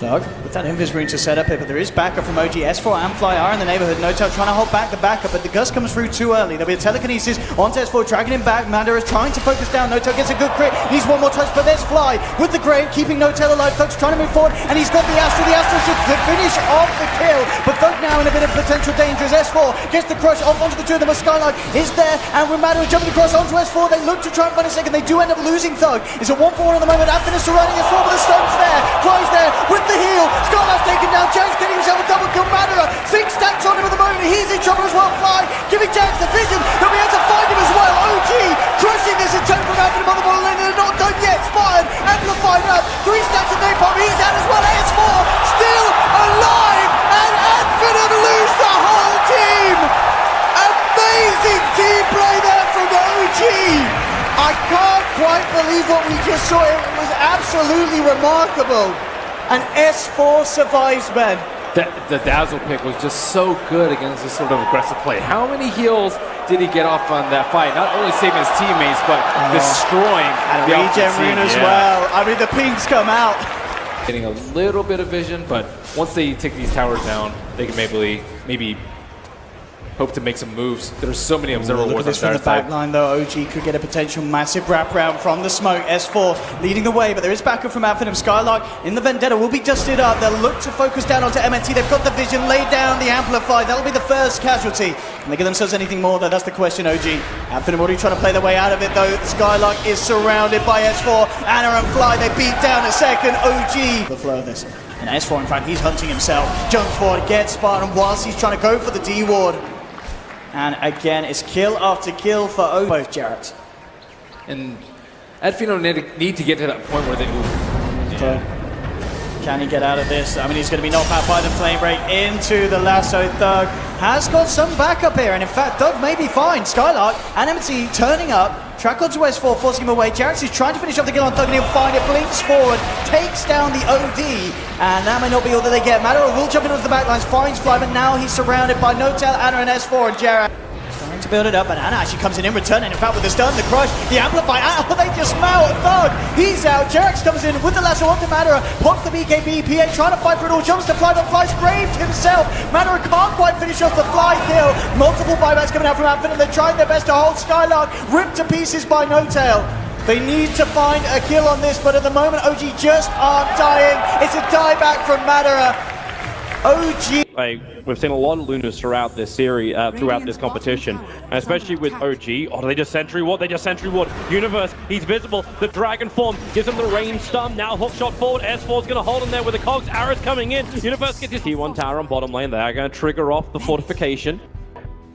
Thug, with that invis rune to set up it, but there is backup from OG. S4 and Fly are in the neighborhood. Notel trying to hold back the backup, but the Gust comes through too early. There'll be a telekinesis onto S4, dragging him back. Manda is trying to focus down. Notel gets a good crit. Needs one more touch, but there's Fly with the grave, keeping Notel alive. Thug's trying to move forward, and he's got the Astra. The Astra should finish off the kill, but Thug now in a bit of potential danger as S4 gets the crush off onto the two of them. A Skylark is there, and with Manda jumping across onto S4, they look to try and find a second. They do end up losing Thug. It's a 1-4 at the moment. After surrounding S4, but the stone's there. Fly's there with the heal. Skylark's taken down. Jax getting himself a double kill. Manda 6 stacks on him at the moment. He's in trouble as well. Fly giving Jax the vision. They'll be able to find him as well. OG crushing this attempt from Anthony on the bottom lane. They're not done yet. Spartan amplified up. 3 stacks of napalm. He's out as well. S4 still alive, and Infinite lose the whole team. Amazing team play there from OG. I can't quite believe what we just saw. It was absolutely remarkable. And S4 survives, Ben. The Dazzle pick was just so good against this sort of aggressive play. How many heals did he get off on that fight? Not only saving his teammates, but destroying and the regen rune as well. I mean, the pings come out. Getting a little bit of vision, but once they take these towers down, they can maybe hope to make some moves. There's so many observer Look wars at this on from the back line though. OG could get a potential massive wraparound from the smoke. S4 leading the way, but there is backup from Advenom. Skylark in the Vendetta will be dusted up. They'll look to focus down onto MNT. They've got the vision, laid down the Amplify. That'll be the first casualty. Can they give themselves anything more though? That's the question, OG. Advenom already trying to play their way out of it though. Skylark is surrounded by S4. Anna and Fly, they beat down a second. OG. The flow of this. And S4, in fact, he's hunting himself. Jumps forward, gets Spartan whilst he's trying to go for the D ward. And again, it's kill after kill for both Jarrett. And Adfino need to get to that point where they move. Can he get out of this? I mean, he's going to be knocked out by the flame break into the lasso. Thug has got some backup here, and in fact, Thug may be fine. Skylark and MT turning up. Track onto S4, forcing him away. Jarrett is trying to finish off the kill on Thug, and he'll find it. Blinks forward, takes down the OD, and that may not be all that they get. Madara will jump into the backlines, finds Fly, but now he's surrounded by Notel, Anna, and S4, and Jarrett. Trying to build it up, and Anna actually comes in return, and in fact with the stun, the crush, the amplify, they just smell Thug. He's out. Jarrett comes in with the lasso onto Madara, pops the BKB, PA trying to fight for it all, jumps to Fly, but Fly's braved himself. Madara can't quite finish off the Fly kill. Multiple buybacks coming out from Infinite. They're trying their best to hold Skylark, ripped to pieces by Notel. They need to find a kill on this, but at the moment OG just aren't dying. It's a dieback from Madara. OG. We've seen a lot of Lunas throughout this series, throughout this competition, and especially with OG. Oh, they just sentry ward. They just sentry ward. Universe, he's visible. The dragon form gives him the range stun. Now hook shot forward. S4's going to hold him there with the cogs. Arrows coming in. Universe gets his T1 tower on bottom lane. They're going to trigger off the fortification.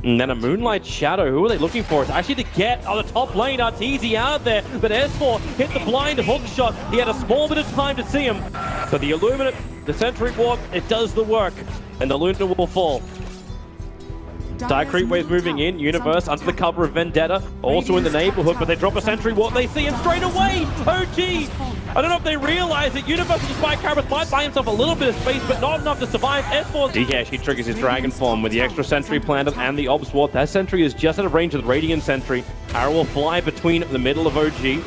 And then a Moonlight Shadow. Who are they looking for? It's actually to get on the top lane. Arteezy out there, but S4 hit the blind hook shot. He had a small bit of time to see him. So the Illuminate, the sentry ward, it does the work. And the Luna will fall. Dire Creep Wave's moving in. Universe under the cover of Vendetta, also in the neighborhood, but they drop a sentry ward. They see him straight away. OG. I don't know if they realize that Universe with the Spike Carabas might buy himself a little bit of space, but not enough to survive. S4. DK actually triggers his Dragon Form with the extra sentry planted and the Obs Ward. That sentry is just out of range of the Radiant Sentry. Arrow will fly between the middle of OG.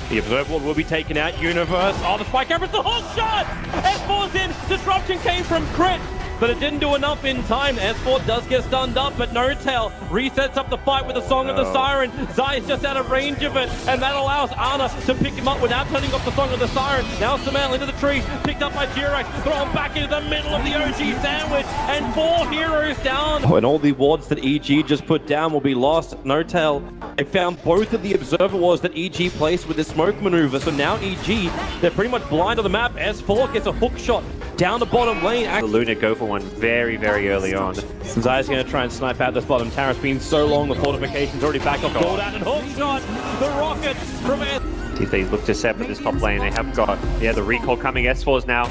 The Observer Ward will be taken out. Universe. Oh, the Spike Carabas, the hook shot! S4's in. Disruption came from Crit, but it didn't do enough in time. S4 does get stunned up, but Notel resets up the fight with the Song of the Siren. Zai's just out of range of it, and that allows Ana to pick him up without turning off the Song of the Siren. Now Samel into the trees, picked up by Jirax, thrown back into the middle of the OG sandwich, and 4 heroes down. Oh, and all the wards that EG just put down will be lost. Notel, they found both of the Observer Wards that EG placed with the smoke maneuver, so now EG, they're pretty much blind on the map. S4 gets a hook shot down the bottom lane. The Luna go for one very, very early on. Zai's going to try and snipe out this bottom tower. It's been so long, the fortification's already back up. Pulled out and hook shot. The rocket from it. If they look to separate this top lane, they have got, the recall coming. S4's now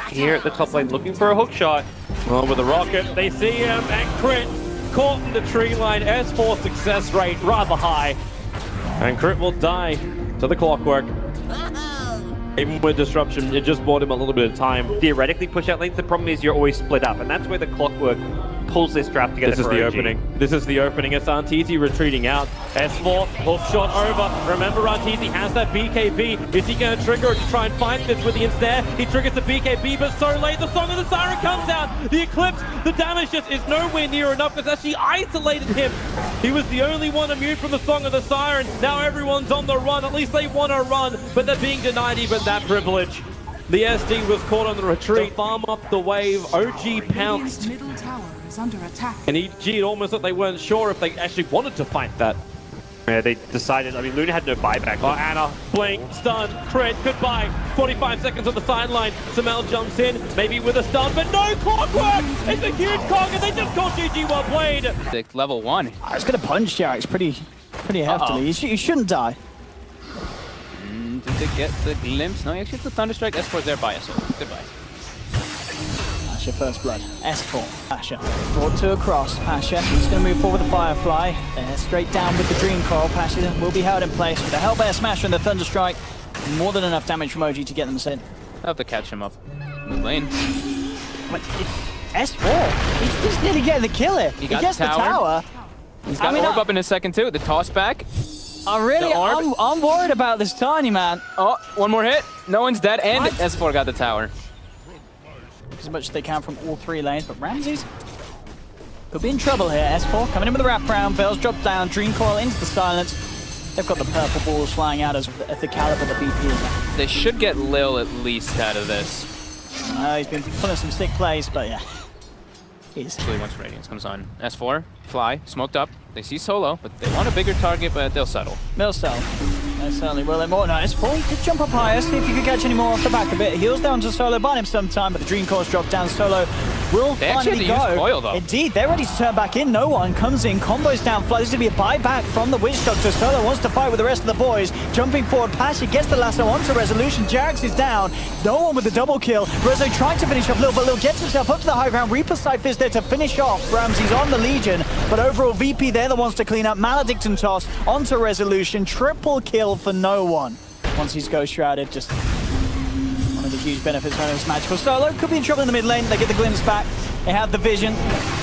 here at the top lane looking for a hook shot. Well, with the rocket, they see him and Crit caught in the tree line. S4 success rate rather high. And Crit will die to the clockwork. Even with disruption, it just bought him a little bit of time. Theoretically push out lanes, the problem is you're always split up, and that's where the clockwork pulls this draft together. This is the opening. This is the opening. It's Arteezy retreating out. S4, hook shot over. Remember, Arteezy has that BKB. Is he going to trigger it to try and fight this with the ensnare? He triggers the BKB, but so late. The Song of the Siren comes out. The Eclipse, the damage just is nowhere near enough. It's actually isolated him. He was the only one immune from the Song of the Siren. Now everyone's on the run. At least they want to run, but they're being denied even that privilege. The SD was caught on the retreat. Farm up the wave. OG pounced. Middle tower is under attack. And EG almost like they weren't sure if they actually wanted to fight that. Yeah, they decided. I mean, Luna had no buyback. Oh, Anna, blink, stun, crit, goodbye. 45 seconds on the sideline. Samel jumps in, maybe with a stun, but no clockwork! It's a huge clock, and they just called GG well played. Level 1. It's going to punch Jarek's pretty heftily. You shouldn't die. Did they get the glimpse? No, he actually gets the Thunderstrike. S4's there by us. So goodbye. Pasha first blood. S4. Pasha brought to a cross. Pasha he's going to move forward with the Firefly. Straight down with the Dream Coil. Pasha will be held in place with the Hellbear Smasher and the Thunderstrike. More than enough damage from OG to get them sent. I'll have to catch him up. Mid lane. But S4, he's just nearly getting the kill here. He got gets the the tower. tower. He's got Orb up in a second too. The toss back. I'm worried about this Tiny, man. Oh, one more hit. No one's dead, and S4 got the tower. As much as they can from all three lanes, but Ramses could be in trouble here. S4 coming in with the wraparound. Veils drop down. Dream Coil into the silence. They've got the purple balls flying out as the caliber the BP is. They should get Lil at least out of this. He's been pulling some sick plays, but yeah. Actually, once Radiance comes on. S4, fly, smoked up. They see Solo, but they want a bigger target, but they'll settle. They'll settle. They certainly will. More nice. S4 could jump up higher, see if you could catch any more off the back a bit. Heals down to Solo, buying him some time, but the Dream Core's dropped down. Solo will finally go. Use Coil, though. Indeed, they're ready to turn back in. No one comes in. Combos down. Fly. This is going to be a buyback from the Witch Doctor. Solo wants to fight with the rest of the boys. Jumping forward, Pasha gets the lasso onto Resolution. Jarex is down. No one with the double kill. Rezo trying to finish off Lil, but Lil gets himself up to the high ground. Reaper Scythe is there to finish off Ramses on the Legion, but overall VP, they're the ones to clean up. Maledict and Toss onto Resolution. Triple kill for no one. Once he's Ghost Shrouded, just one of the huge benefits from this match. For Solo, could be in trouble in the mid lane. They get the glimpse back. They have the vision.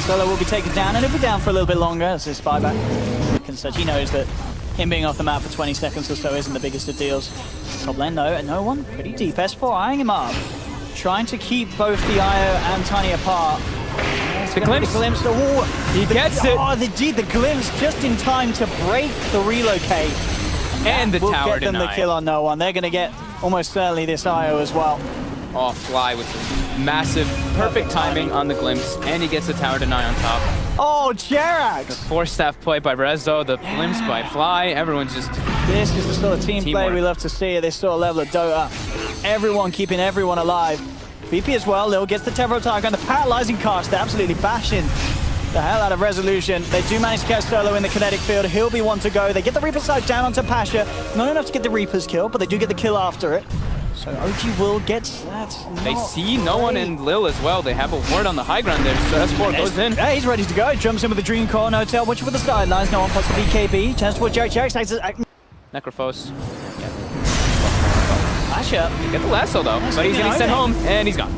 Solo will be taken down, and he'll be down for a little bit longer as this buyback. And such, he knows that him being off the map for 20 seconds or so isn't the biggest of deals. Top lane though, no one. Pretty deep. S4 eyeing him up. Trying to keep both the IO and Tiny apart. The glimpse. He gets it. Oh, the glimpse just in time to break the relocate. And the will tower get them denied. the kill on no one. They're going to get almost certainly this IO as well. Oh, Fly with massive, perfect timing on the glimpse, and he gets the tower deny on top. Oh, Jarex! 4-staff play by Rezo, the glimpse by Fly. Everyone's just... This is the sort of team play we love to see at this sort of level of Dota. Everyone keeping everyone alive. VP as well. Lil gets the Tevro target and the paralyzing cast. They're absolutely bashing the hell out of Resolution. They do manage to catch Solo in the kinetic field. He'll be one to go. They get the Reaper side down onto Pasha. Not enough to get the Reaper's kill, but they do get the kill after it. So OG will get that. They see no one in Lil as well. They have a ward on the high ground there. So S4 goes in. Yeah, he's ready to go. Jumps in with the Dream Core. No tail. Watching for the sidelines. No one puts the BKB. Chance for Jarex. Necrophos. Pasha. Get the lasso though, but he's getting sent home, and he's gone.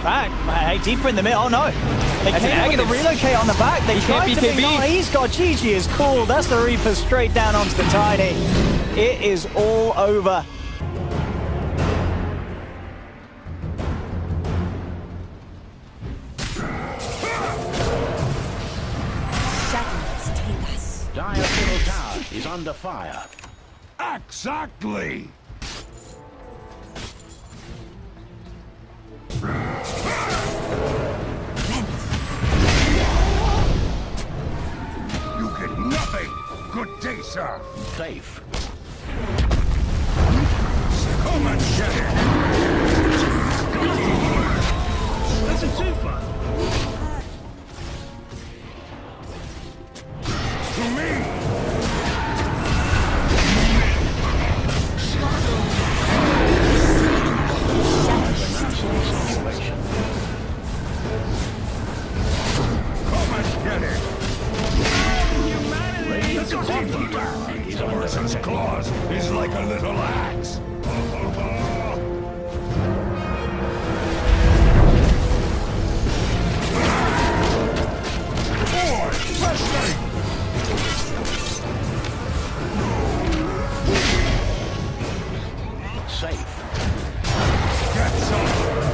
Back. Hey, deeper in the middle. Oh no. They came with the relocate on the back. They tried to be he's got GG is cool. That's the Reaper straight down onto the Tiny. It is all over. Shadows take us. Dire's middle tower is under fire. Exactly! You get nothing! Good day, sir! Safe. Come and get it! That's a two-fun. To me! Get it! Radiant's team leader is under attack. safe. Get some.